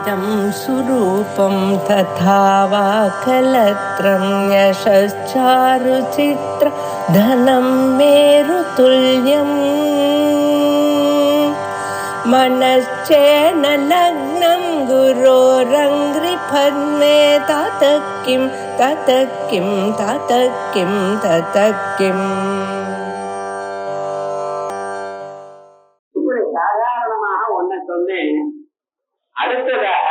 इदं सुरूपं तथा वा कलत्रं यशश्चारुचित्र धनं मेरुतुल्यम् मनश्चेन लग्नं गुरोरङ्घ्रिपद्मे ततः किं ततः किं ततः किं ततः किम्. சாதாரணமாக ஒன்ன சொன்னேன். அடுத்ததாக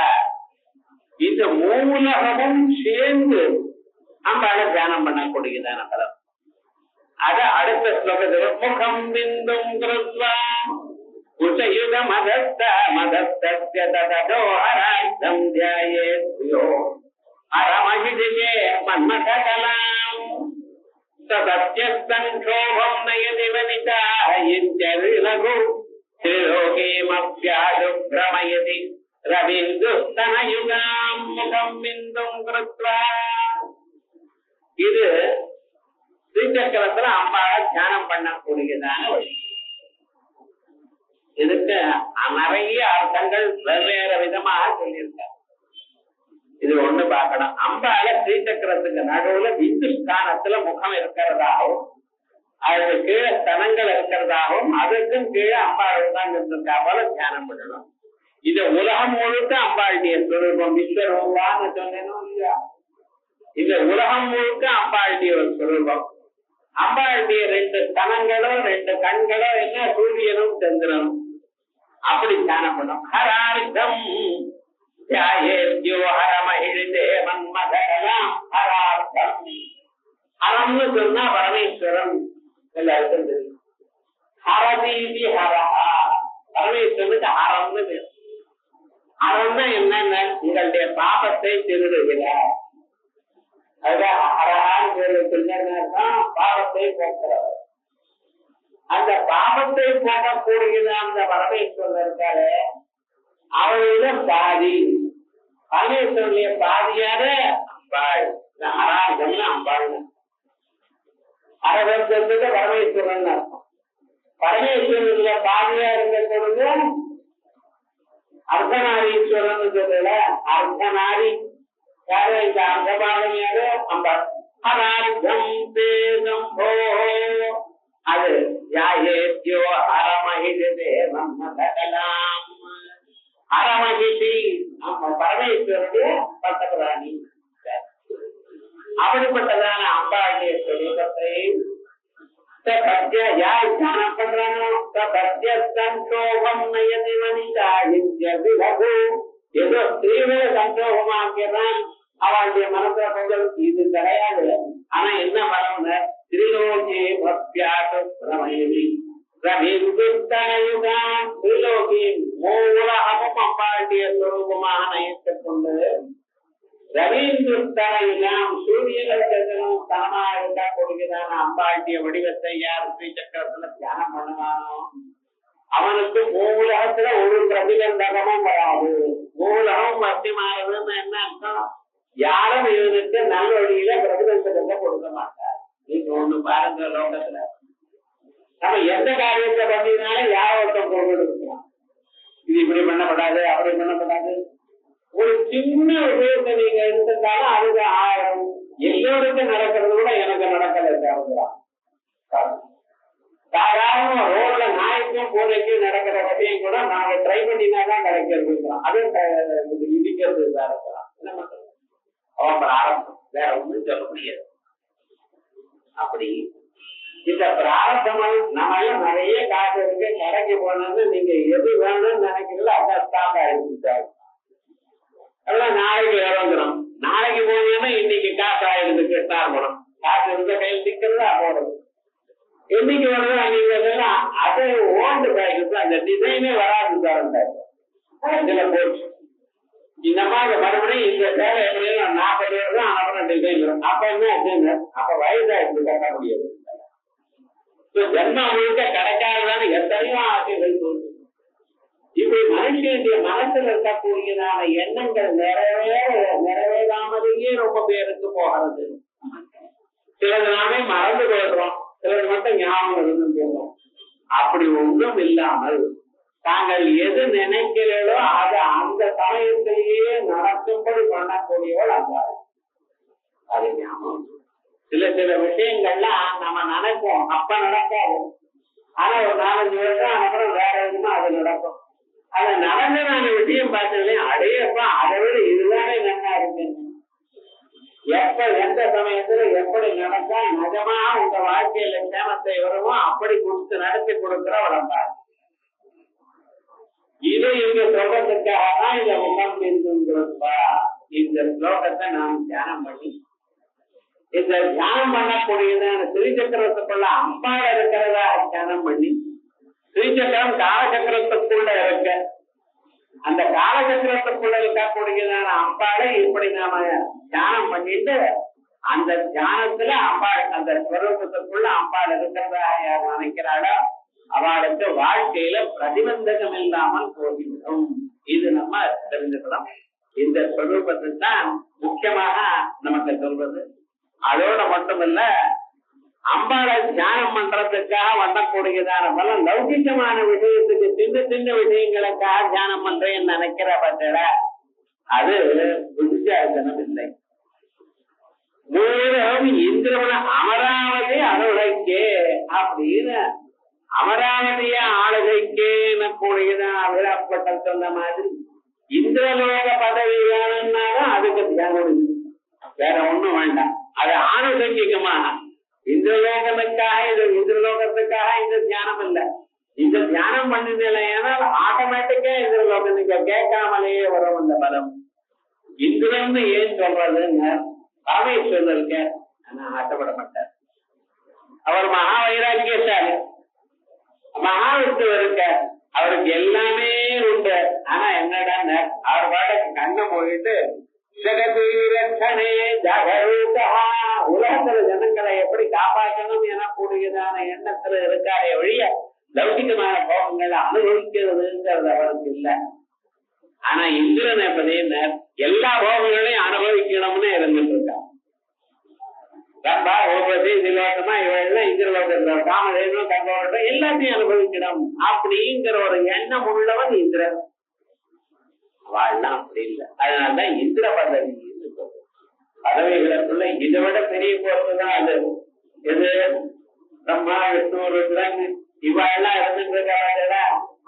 இந்த மூலகமும் சேர்ந்து அம்பால தியானம் பண்ணக்கூடியதான பலம். அத அடுத்த ஸ்லோகத்துல முகம் பிந்தும் கிருத்வா உச்சயுத மதஸ்த மதஸ்தஸ்ய ததோஹராய்தம் த்யாயேத்யோ அரமஹிதியே மன்மதகலாம் சதத்யஸ்தன்ஷோபம் நயதி வனிதா இத்யவிலகு திரிலோகேமப்யாதுப்ரமயதி ரவீந்துஸ்தனயுகாம் முகம் பிந்தும் கிருத்வா. இது ஸ்ரீசக்கரத்துல அம்பாளை தியானம் பண்ணக்கூடியதான வழி. இதுக்கு நிறைய அர்த்தங்கள் வெவ்வேறு விதமாக சொல்லியிருக்காங்க. இது ஒண்ணு பார்க்கணும். அம்பாள ஸ்ரீசக்கரத்துக்கு நடுவுல இந்துஸ்தானத்துல முகம் இருக்கிறதாகவும் அதுக்கு கீழே ஸ்தனங்கள் இருக்கிறதாகவும் அதுக்கும் கீழே அம்பாள் தான் இருந்திருக்கா போல தியானம் பண்ணணும். இது உலகம் முழுக்க அம்பாளுடைய ஸ்வரூபம். விஸ்வரூபான்னு சொன்னேனும் இல்லையா? இந்த உலகம் முழுக்க அம்பாளுடைய ஒரு ஸ்வரூபம். அம்பாளுடைய ரெண்டு ஸ்தனங்களும் ரெண்டு கண்களும் என்ன சூரியனும் சந்திரனும் அப்படி தியானம் பண்ணும். ஹரார்த்தம் ஹரார்த்தம் ஹரம்னு சொன்னா பரமேஸ்வரன் எல்லாருக்கும் தெரியும். ஹரதீதி ஹரஹா பரமேஸ்வரனுக்கு ஹரம்னு பேர். ஹரம்னா என்னென்ன உங்களுடைய பாபத்தை திருடுகிறார். அதுதான் ஹரஹான்னு பேர். பாபத்தை போக்குறவர். அந்த பாபத்தை போக்கக்கூடியது அந்த பரமேஸ்வரன் இருக்காரு. அவரோட பாதி பரமேஸ்வரனுடைய பாதியார அம்பாள். ஹரார்த்தம்னு அம்பாள். அரவர்த்தத்துக்கு பரமேஸ்வரன் அர்த்தம். பரமேஸ்வரனுடைய பாதியா இருந்த பொழுது அர்த்தநாரீஸ்வரன் சொல்லல. அர்த்தநாரி யாரு? இந்த அர்த்தபாகம் யாரு? அம்பாள். ஹரார்த்தம் தேசம்போ அது யாயேத்யோ ஹரமஹிதே மன்மதகலாம். ஹரமஹிதி நம்ம பரமேஸ்வரனுடைய பட்டபிராணி. அப்படிப்பட்டதான அம்பாளுடைய ஸ்வரூபத்தை யார் தியானம் பண்றானோ சந்தோகம் நயதி வனிதா இத்யவிலகு. ஏதோ ஸ்ரீகளை சந்தோகமாக்கிறான் அவளுடைய மனசுல கொஞ்சம் இது கிடையாது. ஆனா என்ன பலம்னு திரிலோகே பக்தியாசு பிரமயதி ரவீந்துஸ்தனயுகாம். திரிலோகி மூலகமும் அம்பாளுடைய ஸ்வரூபமாக நயத்துக் கொண்டு ரவீந்துஸ்தனயுகாம் சூரியனும் தனமாக இருந்தா கொடுக்கிறான அம்பாளுடைய வடிவத்தை யார் ஸ்ரீசக்கரத்துல தியானம் பண்ணுவானோ அவனுக்கு மூலகத்துல ஒரு பிரதிபந்தகமும் வராது. மூலகம் மத்தியமானதுன்னு என்ன அர்த்தம்? யாரும் இவனுக்கு நல்ல வழியில பிரதிபந்தகத்தை கொடுக்க மாட்டார். நீங்க ஒண்ணு பாருங்க, லோகத்துல நம்ம எந்த காரியத்தை பண்ணினாலும் யாரோட்டம் கொடுக்கலாம். இது இப்படி பண்ணப்படாது அப்படி பண்ணப்படாது. ஒரு சின்ன விஷயத்தை நீங்க எடுத்துட்டாலும் அதுக்கு 1000 எல்லோருக்கும் நடக்கிறது கூட எனக்கு நடக்கல. சாதாரண ரோட்ல நாய்க்கும் பூனைக்கும் நடக்கிற விஷயம் கூட நாங்க ட்ரை பண்ணினாதான் கிடைக்கிறது. அதுவும் இடிக்கிறது தான் இருக்கலாம். என்ன பண்றது? அவன் ஆரம்பம் வேற ஒண்ணும் சொல்ல முடியாது. அப்படி இந்த பிரார்த்தனை நம்ம எல்லாம் நிறைய காசு இருக்கு, கடைக்கு போனது நீங்க எது வேணும்னு நினைக்கிறீங்களோ அதான் ஸ்டாக் ஆயிடுச்சு. அதெல்லாம் நாளைக்கு இறங்குறோம். நாளைக்கு போனீங்கன்னா இன்னைக்கு காசு ஆயிடுது. கெட்டார் போனோம். காசு இருந்த கையில் நிக்கிறதா போறது. என்னைக்கு வருது அன்னைக்கு வருதுன்னா அது ஓண்டு காய்க்கு அந்த டிசைனே வராது. இதுல போச்சு. இந்த மாதிரி மறுபடியும் இந்த சேவை எப்படியும் 40 வருஷம் அப்புறம் டிசைன் வரும். அப்ப என்ன அப்ப வயதாயிடுச்சு, கட்ட முடியாது. ஜென்மம் முழுக்க கிடைக்காததான எத்தனையோ ஆசைகள் போச்சு. இப்படி மனுஷனுடைய மனசுல இருக்கக்கூடியதான எண்ணங்கள் நிறைவேறாமலேயே ரொம்ப பேருக்கு போகிறது. சிலது நாமே மறந்து போயிடுறோம், சிலது மட்டும் ஞாபகம் இருந்து போகிறோம். அப்படி ஒன்றும் இல்லாமல் தாங்கள் எது நினைக்கிறீர்களோ அது அந்த சமயத்திலேயே நடக்கும்படி பண்ணக்கூடியவள் அம்பாள். அது ஞாபகம். சில சில விஷயங்கள்லாம் நம்ம நினைப்போம், அப்ப நடக்காது. ஆனா ஒரு 4-5 வருஷம் அப்புறம் வேற எதுவுமே அது நடக்கும். அது நடந்த விஷயம் பார்த்தீங்கன்னா அடையப்பா அதை விட இதுதானே நல்லா இருக்கு. எப்ப எந்த சமயத்துல எப்படி நடந்தா நிஜமா உங்க வாழ்க்கையில சேமத்தை வருமோ அப்படி கொடுத்து நடத்தி கொடுக்கிற வளர்ந்தார். இது இங்க சொல்றதுக்காக தான் இந்த முகம் இருக்குங்கிறப்பா. இந்த ஸ்லோகத்தை நாம் தியானம் பண்ணி இந்த தியானம் பண்ணக்கூடியதான ஸ்ரீசக்கரத்துக்குள்ள அம்பாள் இருக்கிறதா தியானம் பண்ணி, ஸ்ரீசக்கரம் காலசக்கரத்துக்குள்ள இருக்க அந்த காலசக்கரத்துக்குள்ள இருக்கக்கூடியதான அம்பாளை இப்படி நாம தியானம் பண்ணிட்டு அந்த தியானத்துல அம்பாள் அந்த ஸ்வரூபத்துக்குள்ள அம்பாள் இருக்கிறதா யார் நினைக்கிறாளோ அவளுக்கு வாழ்க்கையில பிரதிபந்தகம் இல்லாமல் போகின்றோம். இது நம்ம தெரிஞ்சுக்கலாம். இந்த ஸ்வரூபத்தை தான் முக்கியமாக நமக்கு சொல்றது. அதோட மட்டுமல்ல, அம்பாளை தியானம் பண்றதுக்காக வரக்கூடியதான பலம் லௌகிகமான விஷயத்துக்கு சின்ன சின்ன விஷயங்களுக்காக தியானம் பண்றேன்னு நினைக்கிற பார்த்தா அது புத்திசாலித்தனம் இல்லை. மூலம் இந்திரவன அமராவதி அருளைக்கே அப்படின்னு அமராவதிய ஆளுகைக்கே கூடியதான் அபிராப்பட்டல் சொன்ன மாதிரி இந்திரலோக பதவி வேணும்னாலும் அதுக்கு தியானம், வேற ஒண்ணும் வேண்டாம். அது ஆணுசங்கிகமாக இந்திரலோகத்துக்காக இது இந்திரலோகத்துக்காக இந்த தியானம் இல்லை. இந்த தியானம் பண்ணினால் ஆட்டோமேட்டிக்கா இந்திரலோகம் நீங்க கேட்காமலேயே வரும் அந்த பலம். இந்திரன்னு ஏன் சொல்றதுன்னு ராமேஸ்வரர் இருக்க, ஆனா ஆசைப்பட மாட்டார். அவர் மகா வைராக்கியசாலி, மகாவிஷ்ணுவர் இருக்க, அவருக்கு எல்லாமே உண்டு. ஆனா என்னடா அவர் பாட்டுக்கு கண்ணை போயிட்டு உலகத்துல ஜனங்களை எப்படி காப்பாற்றணும் என கூடியதான எண்ணத்துல இருக்காரே ஒழிய லௌகிகமான கோபங்களை அனுபவிக்கிறதுங்கிறது அவருக்கு இல்லை. ஆனா இந்திரன் எப்படி எல்லா போகங்களையும் அனுபவிக்கணும்னு இருந்துட்டு இருக்கான். ரம்பா ஓபதி திலோகமா இவெல்லாம் இந்திரலோகத்தில் காமதேவனும் கங்கோட்டம் எல்லாத்தையும் அனுபவிக்கணும் அப்படிங்கிற ஒரு எண்ணம் உள்ளவன் இந்திரன். அவள்லாம் அப்படி இல்லை. அதனாலதான் இந்திர பதவி பதவிகளுக்குள்ள இதை விட பெரிய பொறுப்புதான் அது. எது பிரம்மா விஷ்ணு ருத்ரன் இவாள்லாம் இருந்துட்டு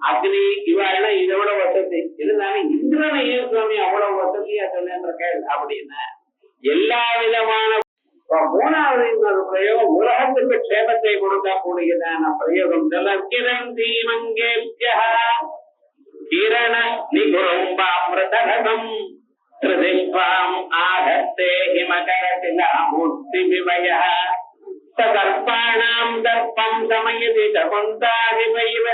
அக்னி இவாள்லாம் இதை விட வசதி இருந்தாலும் இந்திரனை ஏன் சுவாமி அவ்வளவு வசதியா சொன்ன அப்படின்னா எல்லா விதமான மூணாவது இன்னொரு பிரயோகம் உலகத்துக்கு க்ஷேமத்தை கொடுக்கக்கூடியதான பிரயோகம். கிரண் தீமங்கேபியா கிரண நிகுரும்பாமிருதகம் திருதிஷ்வாம் ஆகத்தே ஹிமகரசிலாமூர்த்தி விவய சதர்ப்பாணாம் தர்ப்பம் சமயதி சகுந்தாதிவைவ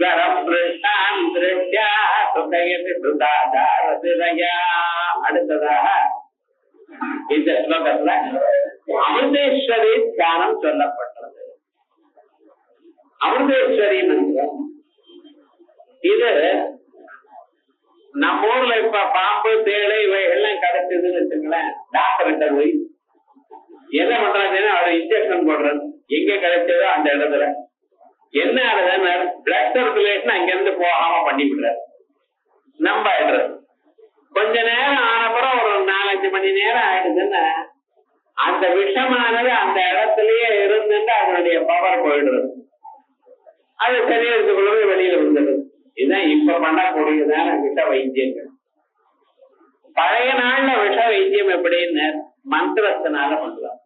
கரப்ருஷாம் திருஷ்யா சுதயதி சுதாதாரதிரயா. அடுத்ததாக இந்த ஸ்லோகத்துல அமிர்தேஸ்வரி தியானம் சொல்லப்பட்டது. அமிர்தேஸ்வரி மந்திரம் இது நம்ம ஊர்ல இப்ப பாம்பு தேளை இவைகள்லாம் கிடைச்சதுன்னு வச்சுங்களேன், டாக்டர்கிட்ட போய் என்ன பண்றாங்கன்னா அவர் இன்ஜெக்ஷன் போடுறது எங்க கிடைச்சதோ அந்த இடத்துல என்ன ஆகுதுன்னு பிளட் சர்க்குலேஷன் அங்க இருந்து போகாம பண்ணி விடுறாரு. நம்ம ஆயிடுறது கொஞ்ச நேரம் ஆனப்புறம் ஒரு 4-5 மணி நேரம் ஆயிடுதுன்னா அந்த விஷமானது அந்த இடத்துலயே இருந்துட்டு அதனுடைய பவர் போயிடுறது, அது சரீரத்துக்குள்ளவே வெளியில வந்துடுது. இதுதான் இப்ப பண்ணக்கூடியதான விஷ வைத்தியங்கள். பழைய நாள்ல விஷ வைத்தியம் எப்படின்னு மந்திரத்தினால பண்ணுவாங்க.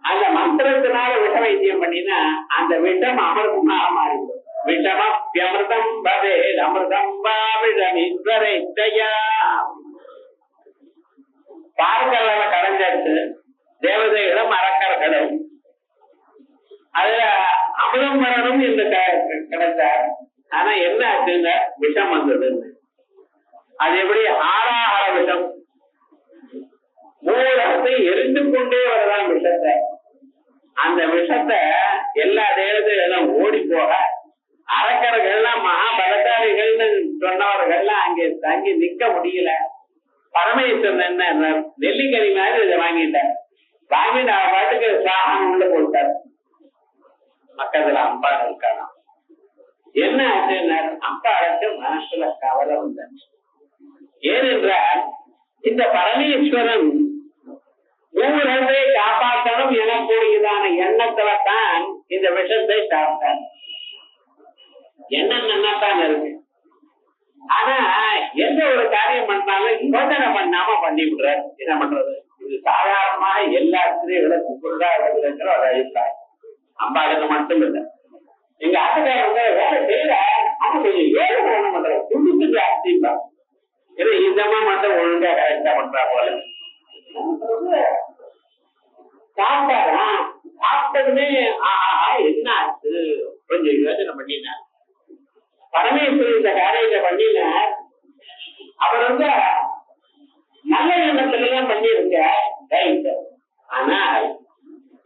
அந்த மந்திரத்தினால விஷ வைத்தியம் பண்ணினா அந்த விஷம் அமிர்தமா மாறிடும். விஷமப்யமிருதம் பதே அமிர்தம் வாவிடமீஸ்வரையா. பார்க்கல கடைஞ்சாச்சு தேவதைகளும் அரக்கர்களும் அதுல அமிர்தம் வரணும் என்று கிடைச்சார். ஆனா என்ன ஆச்சுங்க, விஷம் வந்ததுன்னு. அது எப்படி ஆறாகார விஷம், மூலத்தை எரிந்து கொண்டே வரதான் விஷத்தை. அந்த விஷத்தை எல்லா தேவதைகளும் ஓடி போக அரக்கர்கள்லாம் மகாபலசாலிகள்னு சொன்னவர்கள்லாம் அங்கே தங்கி நிக்க முடியல. பரமேஸ்வரன் என்ன நெல்லிக்கறி மாதிரி இதை வாங்கிட்டார். வாங்கிட்டு அவ பாட்டுக்கு சாகம் உள்ள போட்டார். பக்கத்துல அம்பாள் இருக்கானா. என்ன ஆச்சுன்னா அம்பாளுக்கு மனசுல கவலை வந்தாச்சு. ஏனென்றால் இந்த பரமேஸ்வரன் ஊரகத்தை காப்பாற்றணும் எனக்கூடியதான எண்ணத்துலதான் இந்த விஷத்தை சாப்பிட்டார். எண்ணம் நன்னாத்தான் இருக்கு. ஆனா எந்த ஒரு காரியம் பண்ணாலும் யோசனை பண்ணாம பண்ணி விடுறாரு. என்ன பண்றது? இது சாதாரணமாக எல்லா ஸ்திரீகளுக்கும் இருக்கிற ஒரு அபிப்பிராயம். அம்பாளுக்கு மட்டும் இல்லை. எங்க ஆட்டுக்காரங்க வேலை செய்யற அது கொஞ்சம் யோசனை பண்ண பண்ற துடுக்கு ஜாஸ்திப்பா. ஏதோ இதமா மட்டும் ஒழுங்கா கரெக்டா பண்றா போல. சாப்பிட்டாரா? சாப்பிட்டதுமே என்ன ஆச்சு? கொஞ்சம் யோசனை பண்ணினார். பரமேஸ்வரன் இந்த காரியத்தை பண்ணினார். அவர் நல்ல எண்ணத்துலதான் பண்ணியிருக்க. ஆனால்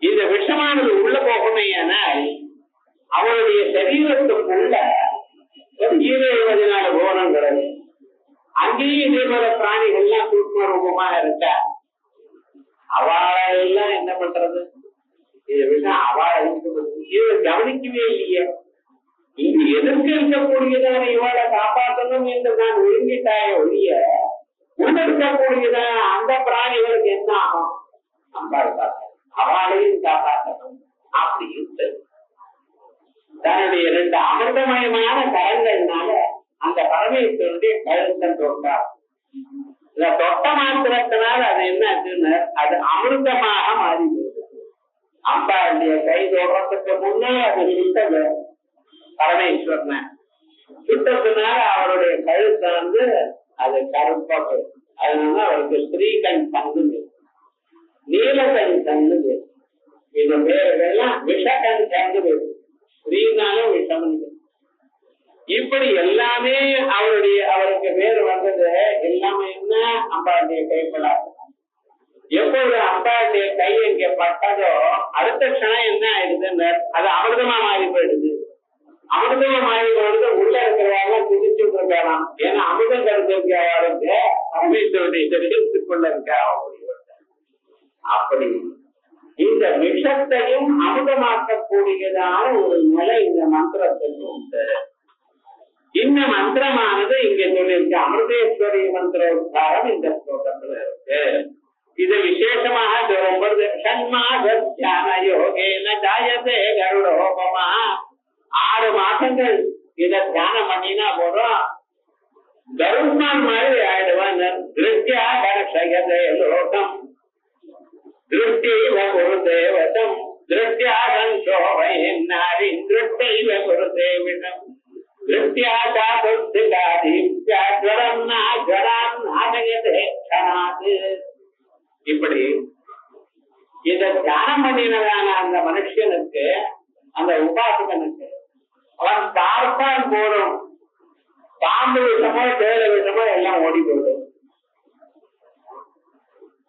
இந்த விஷமானது உள்ள போகணுமே. ஆனால் அவருடைய சரீரத்துக்குள்ள ஒரு 24 கோணங்கள், அங்கேயும் இதே போல பிராணிகள்லாம் சூக்ம ரூபமாக இருக்க. அவளெல்லாம் என்ன பண்றது? இந்த விஷயம் அவளை இதை கவனிக்கவே இல்லையே. இங்கு எதிர்த்து இருக்கக்கூடியதான இவளை காப்பாற்றணும் என்று நான் ஒழுங்கிட்டாய ஒழிய உள்ள இருக்கக்கூடியதான அந்த பிராணிகளுக்கு என்ன ஆகும்? அம்பாள் அவளையும் காப்பாற்றணும் அப்படின்னு தன்னுடைய 2 அமிர்தமயமான கரங்கள்னால அந்த பரமேஸ்வரனுடைய கழுத்தை தொட்டார். இத தொட்ட மாத்திரத்தினால் அது என்ன ஆச்சுன்னு அது அமிர்தமாக மாறிவிடுது. அம்பாளுடைய கை தொடர்றதுக்கு முன்னே அது சுட்டது பரமேஸ்வரன். சுட்டத்தினால அவருடைய கழுத்தை அது கருப்பா போயிடும். அதனால அவருக்கு ஸ்ரீகண் தங்கு, நீலகண் தங்கு, இந்த பேரெல்லாம் விஷகண் தங்கு. ஸ்ரீனாலும் விஷம். இப்படி எல்லாமே அவருக்கு பேர் வந்தது. எல்லாமே என்ன? அம்பாளுடைய கைப்படாது. எப்பொழுது அம்பாளுடைய கை இங்க பட்டதோ அடுத்த க்ஷணம் என்ன ஆயிடுதுன்னு அது அமிர்தமா மாறி போயிடுது. அமிர்தமா மாறி போயிடுது. உள்ள இருக்கிறவங்க குதிச்சுட்டு இருக்கலாம். ஏன்னா அமிர்தம் கருத்துக்கு பரமேஸ்வருடைய சரீரத்துக்குள்ள இருக்க. அப்படி இந்த விஷத்தையும் அமுதமாக்கக்கூடியதான ஒரு நிலை இந்த மந்திரத்துக்கு உண்டு. இந்த மந்திரமானது இங்க சொல்லியிருக்கு. அமிர்தேஸ்வரி மந்திர உத்தாரம் இந்த ஸ்லோகத்துல இருக்கு. இது விசேஷமாக சொல்லும்போது ஷண்மாத யோகேன ஜாயதே கருடோபமா. 6 மாசங்கள் இதை தியானம் பண்ணினா போதும் கருட்மான் மாதிரி ஆயிடுவான். திருஷ்டியா கணசயதே லோகம் திருஷ்டிவ குருதேவதம் திருஷ்டியாகம் சோபயன்னாரி திருஷ்டைவ குருதேவிடம் இப்படி இத தியானம் பண்ணினதான அந்த மனுஷனுக்கு, அந்த உபாசகனுக்கு அவன் பார்ப்பான் போடும். பாம்பு விஷமோ தேட விஷமோ எல்லாம் ஓடி போயிடும்.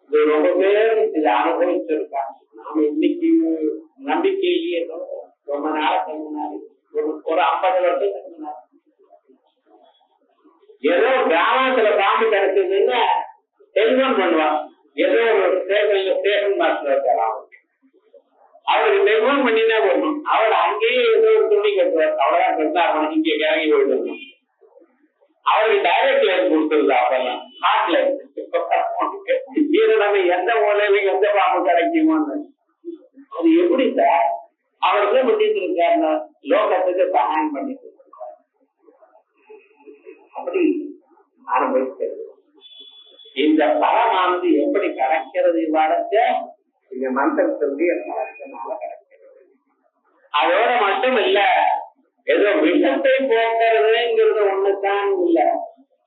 இது ரொம்ப பேர் இதை அனுபவிச்சிருக்காங்க. நாம இன்னைக்கு நம்பிக்கையிலேயே ரொம்ப நாளைக்கு முன்னாடி ஒரு 50 வருஷத்துக்கு முன்னாடி ஏதோ கிராமத்துல பாம்பு கிடைச்சதுன்னு டெலிபோன் பண்ணுவான். ஏதோ ஒரு ஸ்டேஷன் மாஸ்டர் இருக்கலாம், அவருக்கு டெலிபோன் பண்ணினா போடணும். அவர் அங்கேயே ஏதோ ஒரு துணி கட்டுவார். அவ்வளவுதான் கட்டா அவன் இங்கே இறங்கி போயிட்டு அவருக்கு டைரக்ட் லைன் கொடுத்துருது. அப்பெல்லாம் ஹாட் லைன். இது நம்ம எந்த மூலையில எந்த பாம்பு கிடைக்குமோன்னு அது எப்படி சார் அவர் என்ன பண்ணிட்டு இருக்காருன்னா லோகத்துக்கு சகாயம் பண்ணிட்டு இருக்காரு. அப்படி அனுபவிக்கிறது. இந்த பலமானது எப்படி கிடைக்கிறது? இவ்வாறச்ச இந்த மந்திரத்தினுடைய பலத்தினால கிடைக்கிறது. அதோட மட்டும் இல்ல, ஏதோ விஷத்தை போக்குறதுங்கிறது ஒண்ணுதான் இல்ல,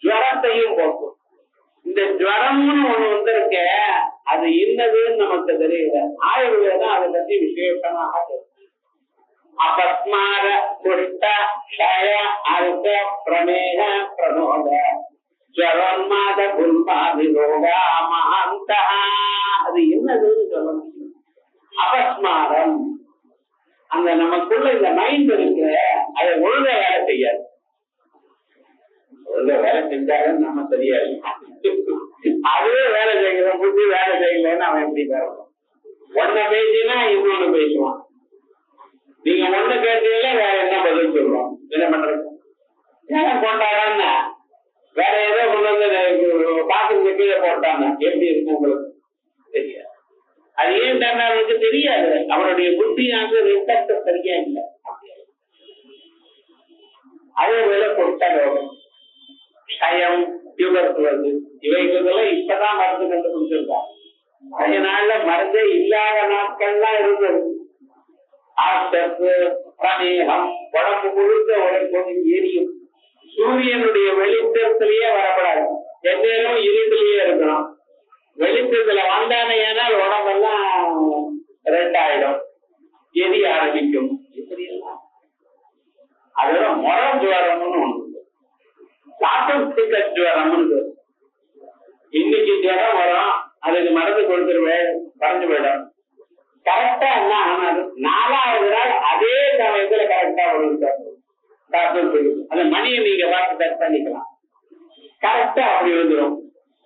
ஜுவரத்தையும் போக்கும். இந்த ஜுவரம்னு ஒண்ணு வந்திருக்க, அது இன்னதுன்னு நமக்கு தெரியல. ஆயுர்வேதம் அதை பத்தி விசேஷமாக அபஸ்மார குஷ்ட க்ஷய அல்ப பிரமேக பிரமோத ஜுவரோன்மாத குல்மாதி ரோகா மகாந்தா. அது என்னதுன்னு சொல்ல முடியும். அபஸ்மாரம், அந்த நமக்குள்ள இந்த மைண்ட் இருக்கு, அதை ஒழுங்கா வேலை செய்யாது. ஒழுங்கா வேலை செஞ்சாலும் நம்ம தெரியாது. அதுவே வேலை செய்யணும், புத்தி வேலை செய்யலன்னு அவன் எப்படி பேசணும்? ஒன்ன பேசினா இன்னொன்னு பேசுவான். நீங்க ஒண்ணு கேட்டீங்களா வேற என்ன பதில் சொல்லுவோம்? என்ன பண்றது? போட்டாரான்னா வேற ஏதோ கொண்டு வந்து பாத்திரத்தை கீழே போட்டாங்க எப்படி இருக்கும் உங்களுக்கு தெரியாது. அது ஏன் அவனுக்கு தெரியாது. அவனுடைய புத்தியானது ரிசல்ட் சரியா இல்லை. அதே போல கொட்டரோகம், கயம், டியூபர்குலோஸ் இவைகளுக்கெல்லாம் இப்பதான் மருந்து கண்டுபிடிச்சிருக்காங்க. பழைய நாள்ல மருந்தே இல்லாத நாட்கள்லாம் இருந்தது. பிரமேகம் உடம்பு முழுக்க உடம்பு எரியும். சூரியனுடைய வெளிச்சத்திலேயே வரப்படாது, எந்நேரம் இருட்டிலேயே இருக்கணும். வெளிச்சத்துல வந்தானே ஏனால் உடம்பெல்லாம் ரெண்டாயிடும், எரிய ஆரம்பிக்கும். இப்படி எல்லாம் அதோட முற ஜுவரம்னு ஒண்ணு, சாப்பிட்டு ஜுவரம்னு. இன்னைக்கு ஜுவரம் வரும், அதுக்கு மருந்து கொடுத்துருவேன், பறந்து போயிடும். கரெக்டா என்ன ஆனாது 4வது நாள் அதே சமயத்துல கரெக்டா வரும். அந்த மணியை நீங்க பார்த்து செட் பண்ணிக்கலாம், கரெக்டா அப்படி வந்துடும்.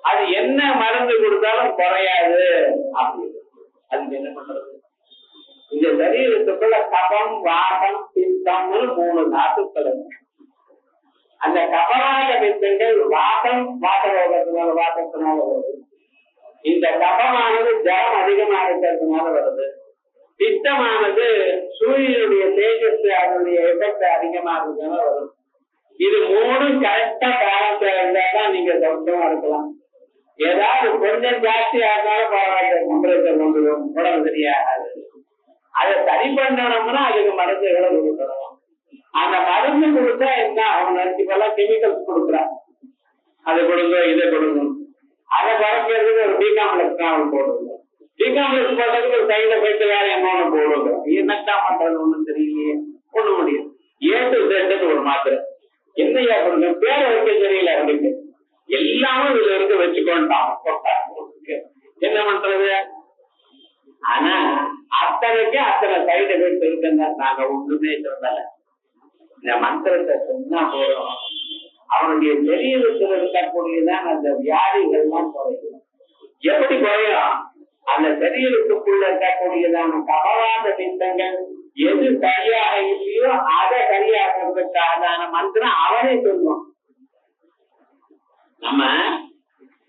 அது என்ன மருந்து கொடுத்தாலும் குறையாது. அப்படி அதுக்கு என்ன பண்றது? இந்த சரீரத்துக்குள்ள கபம், வாகம், பித்தம்னு 3 தாத்துக்கள். அந்த கபவாக பித்தங்கள் வாகம் வாசரோகத்தினால வருது. இந்த கபமானது ஜலம் அதிகமா இருக்கிறதுனால வருது. பித்தமானது சூரியனுடைய தேஜஸ் அதனுடைய எஃபெக்ட் அதிகமா இருக்கிறதுனால வரும். இது 3ம் கரெக்டா பேலன்ஸ் இருந்தாதான் நீங்க சௌக்கியமா இருக்கலாம். ஏதாவது கொஞ்சம் ஜாஸ்தியா இருந்தாலும் பரவாயில்ல, டெம்பரேச்சர் வந்துடும், உடம்பு சரியாகாது. அதை சரி பண்ணணும்னா அதுக்கு மருந்துகளை கொடுக்கணும். அந்த மருந்து கொடுத்தா என்ன அவங்க இப்பெல்லாம் கெமிக்கல்ஸ் கொடுக்குறாங்க, அதை கொடுங்க இதை கொடுக்கணும். அதை குறைக்கிறதுக்கு ஒரு டிகாம்ப்ளெக்ஸ் அவன் போடுங்க. டிகாம்ப்ளெக்ஸ் போடுறதுக்கு ஒரு சைடு எஃபெக்ட் வேற என்னன்னு போடுங்க. என்னத்தான் பண்றது ஒண்ணும் தெரியலையே, ஒண்ணு முடியும். A-Z ஒரு மாத்திரை என்னையா கொடுங்க, பேரை வைக்க தெரியல அவனுக்கு. எல்லாமே இதுல இருந்து வச்சுக்கொண்டான், என்ன பண்றது? ஆனா அத்தனைக்கு அத்தனை சைடு எஃபெக்ட் இருக்குன்னு நாங்க ஒண்ணுமே சொல்லல. இந்த மந்திரத்தை சொன்னா போறோம், அவனுடைய சரீரத்தில் இருக்கக்கூடியதான் அந்த வியாதிகள்லாம் குறையும். எப்படி குறையும்? அந்த சரீரத்துக்குள்ள இருக்கக்கூடியதான கபவாத பித்தங்கள் எது சரியாக இல்லையோ அதை சரியாகிறதுக்கான மந்திரம் அவனே சொல்லுவான். நம்ம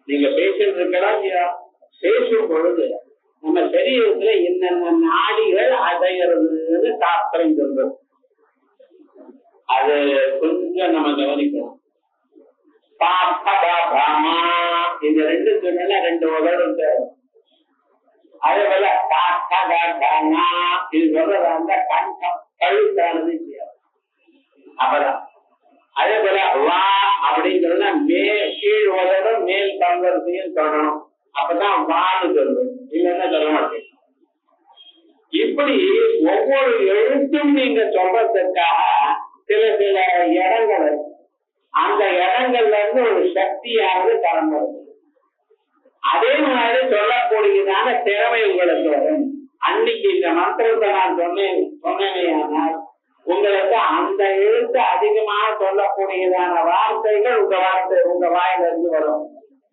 நீங்க பேசிட்டு இருக்கலாம், பேசும் பொழுது நம்ம சரீரத்துல என்னென்ன நாடிகள் அடைகிறதுன்னு சாஸ்திரம் சொல்றோம். அது கொஞ்சம் நம்ம கவனிக்கணும். இந்த 2 சொன்னா 2 உதடு. அதே போல இது சொல்றது அந்த கண்டம் கழுத்தானது அப்பதான். அதே போல வா அப்படிங்கிறதுனா கீழ் உதடும் மேல் தங்கத்தையும் சொல்லணும், அப்பதான் வான்னு சொல்லணும், இல்லைன்னா சொல்ல மாட்டேன். இப்படி ஒவ்வொரு எழுத்தும் நீங்க சொல்றதுக்காக சில இடங்கள், அந்த இடங்கள்ல இருந்து ஒரு சக்தியானது கலந்துருது. அதே மாதிரி சொல்லக்கூடியதான திறமை உங்களுக்கு வரும். அன்னைக்கு இந்த மந்திரத்தை நான் சொன்னேனால் உங்களுக்கு அந்த எழுத்து அதிகமாக சொல்லக்கூடியதான வார்த்தைகள் உங்க வாயில இருந்து வரும்.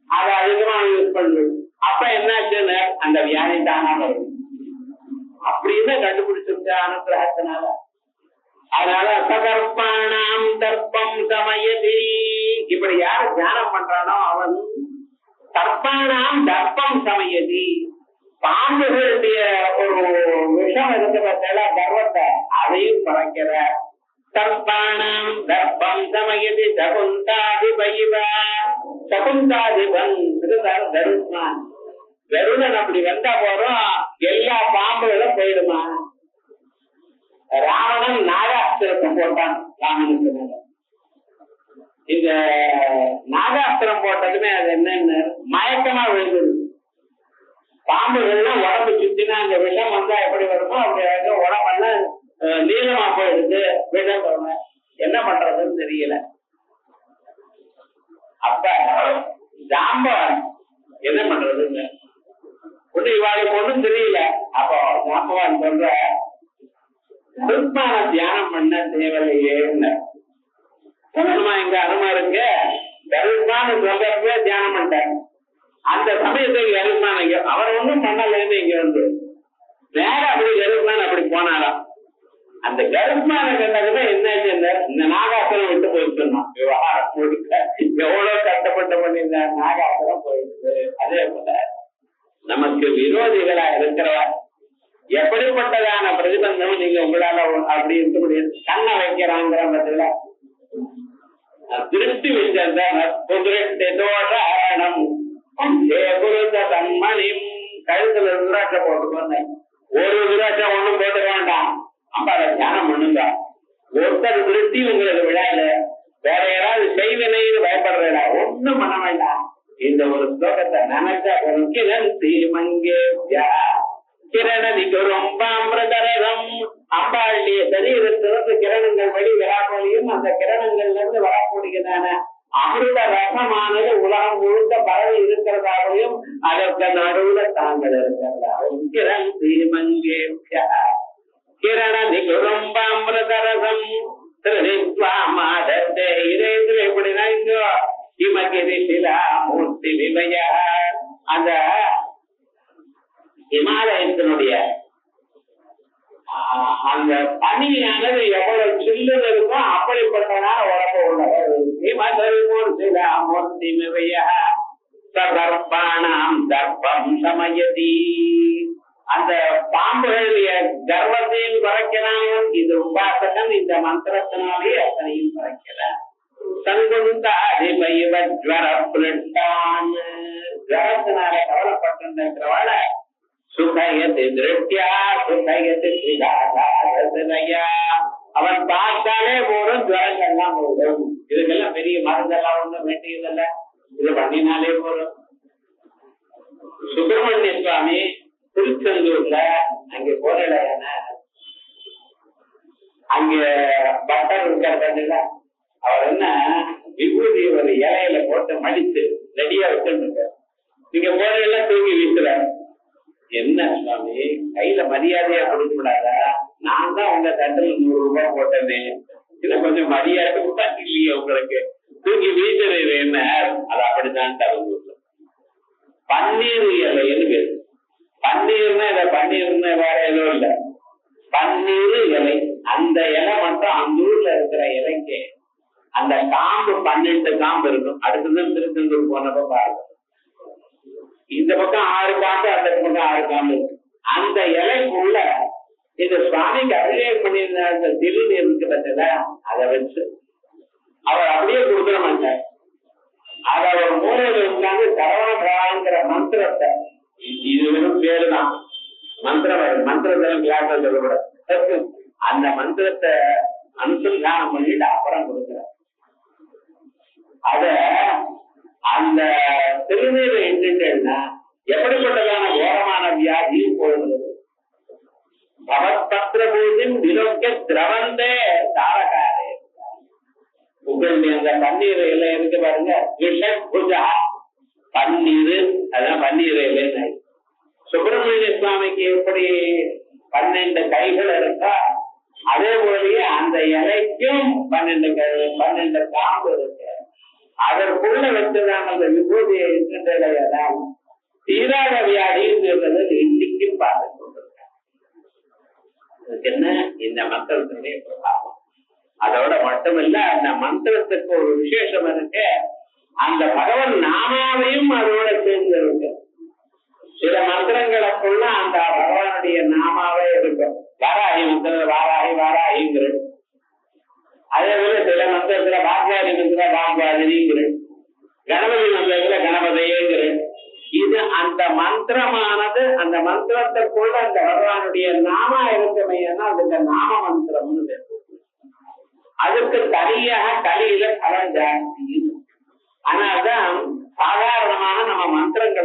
அதை அதிகமா யூஸ் பண்ணுது. அப்ப என்னாச்சுன்னு அந்த வியாதி தானா வரும். அப்படின்னு கண்டுபிடிச்சிருக்க அனுகிரகத்தினால. அதனால சகர்ப்பானாம் தர்ப்பம் சமயதி, இப்படி யாரு தியானம் பண்றானோ அவன் தர்ப்பானாம் தர்ப்பம் சமயதி, பாம்புகளுடைய ஒரு விஷம் இருக்கிற கர்வத்தை அதையும் குறைக்கிற. தர்ப்பானாம் தர்ப்பம் சமயதி சகுந்தாதிபைவா, சகுந்தாதிபன் கருத்மான். கருடன் அப்படி வந்தா போறோம், எல்லா பாம்புகளும் போயிடுமா. ராவணன் நாகாஸ்திரத்தை போட்டான் ராமனுக்கு மேல. இந்த நாகாஸ்திரம் போட்டதுமே அது என்னன்னு மயக்கமா விழுந்தது. பாம்புகள்லாம் உடம்பு சுத்தினா அந்த விஷம் வந்தா எப்படி வருமோ அப்படி உடம்பெல்லாம் நீளமா போயிடுது. விஷம் வருங்க, என்ன பண்றதுன்னு தெரியல. அப்ப ஜாம்பவான் என்ன பண்றதுன்னு ஒண்ணு இவாளுக்கு ஒண்ணும் தெரியல. அப்போ ஜாம்பவான் சொல்ற, கருத்மான தியானம் பண்ண தேவையில்லையேன்னு சொல்லணுமா? எங்க அருமா இருக்கு, கருத்மான சொல்றப்ப தியானம் பண்ணிட்டாங்க. அந்த சமயத்துக்கு கருத்மான அவர் ஒன்றும் பண்ணலன்னு இங்க வந்து வேற அப்படி கருத்மான அப்படி போனாராம். அந்த கருத்மான கண்டதுமே என்ன இந்த நாகாசனம் விட்டு போயிட்டு சொன்னோம் விவகாரம். விரோதிகளா இருக்கிறவா எப்படிப்பட்டதான பிரதிபந்தம் நீங்க உங்களால அப்படி இருக்க முடியாது. கண்ணை வைக்கிறாங்கிற பட்சத்துல திருஷ்டி வச்சோஷம் தன்மணி கழுத்துல துராட்சை போட்டுக்கோங்க. ஒரு துராட்சை ஒண்ணும் போட்டு வேண்டாம், அம்பாத தியானம் பண்ணுங்க. ஒருத்தர் திருஷ்டி உங்களுக்கு விழாயில வேற யாராவது செய்வினைன்னு பயப்படுறா ஒண்ணும் பண்ண வேண்டாம். இந்த ஒரு ஸ்லோகத்தை நினைச்சா மங்கே கிரணதிக்கு ரொம்ப அமிர்தரகம் அம்பாளுடைய சரீரத்திலிருந்து கிரணங்கள் வழி வராமலையும் அந்த கிரணங்கள்ல இருந்து வரக்கூடியதான அமிர்த ரசமானது உலகம் முழுக்க பரவி இருக்கிறதாகவும் அதற்கு நடுவுல தாங்கள் இருக்கிறதாகவும் கிரண் தீமங்கே கிரணதிக்கு ரொம்ப அமிர்தரகம் திருமாதத்தை இறைந்து எப்படின்னா இங்கோ இமகிரிசிலா மூர்த்தி விமய அந்த இமாலயத்தினுடைய அந்த பனியானது எவ்வளவு சில்லுன்னு இருக்கோ அப்படிப்பட்டதான உடம்பு உள்ளவர் மூர்த்தி மிவைய சர்ப்பாணாம் தர்ப்பம் சமயதி. அந்த பாம்புகளுடைய கர்வத்தையும் குறைக்கிறான் இது உபாசகன். இந்த மந்திரத்தினாலே அத்தனையும் குறைக்கிறான். ஜரத்தினால கவலைப்பட்டிருக்கிறவாழ சுகயத்து திருஷ்டியா சுகயத்து அவன் பார்த்தாலே போதும் ஜுவரங்கள்லாம் போதும். இதுக்கெல்லாம் பெரிய மருந்தெல்லாம் ஒண்ணும் வேண்டியதில்ல, இது பண்ணினாலே போதும். சுப்பிரமணிய சுவாமி திருச்செந்தூர்ல அங்க போறல அங்க பட்டர் இருக்கிறது. அவர் என்ன விபூதி ஒரு இலையில போட்டு மடித்து ரெடியா வச்சுருக்க. நீங்க போறதெல்லாம் தூக்கி வீசுறாரு. என்ன சுவாமி கையில மரியாதையா கொடுக்க கூடாதா? நான் தான் உங்க தட்டில் 100 ரூபாய் போட்டேனே, இதுல கொஞ்சம் மரியாதை இல்லையே உங்களுக்கு, தூக்கி வீசுறது என்ன? அது அப்படித்தான் தருவூர்ல பன்னீர் இலைன்னு பேரு. பன்னீர்னா இதை பன்னீர்னு வேற எதுவும் இல்லை, பன்னீர் இலை. அந்த இலை மட்டும் அந்த ஊர்ல இருக்கிற இலைக்கு அந்த காம்பு 12 காம்பு இருக்கும். அடுத்தது திருச்செந்தூர் போனப்ப பாருங்க, இந்த பக்கம் 6 காம்பு அந்த பக்கம் 6 காம்பு இருக்கு. அந்த இலைக்குள்ள இந்த சுவாமிக்கு அபிஷேகம் பண்ணியிருந்த அந்த திருநீர் இருக்கிறதுல அதை வச்சு அவர் அப்படியே கொடுத்துட மாட்டார். அதை ஒரு மூலையில உட்கார்ந்து சரவணங்கிற மந்திரத்தை, இது வெறும் பேருதான் மந்திரம், மந்திரத்தெல்லாம் கிளாஸ்ல சொல்லக்கூடாது, அந்த மந்திரத்தை அனுசந்தானம் பண்ணிட்டு அப்புறம் கொடுக்கிறார். அத அந்த திருநீரை எண்ணிட்டேன்னா எப்படிப்பட்டதான ஓரமான வியாதியும் போடுகிறது. பவத்பத்திரபூதின் விலோக்கிய திரவந்தே தாரகாரே. உங்களுடைய அந்த பன்னீர் இலை இருக்கு பாருங்க, விஷபுஜா பன்னீர், அதான் பன்னீர் இலைன்னு. சுப்பிரமணிய சுவாமிக்கு எப்படி 12 கைகள் இருக்கா அதே போலயே அந்த இலைக்கும் 12 காம்பு இருக்கு. அதற்குள்ள வச்சுதான் அந்த விபூதியை இருக்கின்றதான் தீராத வியாதிங்கிறது இன்னைக்கு பார்த்து கொண்டிருக்காங்க. என்ன இந்த மந்திரத்தினுடைய பிரபாவம். அதோட மட்டுமில்ல, அந்த மந்திரத்துக்கு ஒரு விசேஷம் இருக்கு. அந்த பகவன் நாமாவையும் அதோட சேர்ந்து இருக்கு. சில மந்திரங்களுக்குள்ள அந்த பகவானுடைய நாமாவே இருக்கும். வாராகி மந்திரம் வாராகி வாராகிங்கிறது. அதே போல சில மந்திரத்துல பாக்யாதி மந்திர பாக்யாதிங்கிறது, கணபதி மந்திரத்துல கணபதியேங்கிறது. இது அந்த மந்திரமானது அந்த மந்திரத்திற்குள்ள அந்த பகவானுடைய நாமா இருக்குமையா அதுக்கு நாம மந்திரம்னு பேர். அதுக்கு தனியாக கலியில கலன் ஜாஸ்தி. ஆனால்தான் சாதாரணமான நம்ம மந்திரங்களை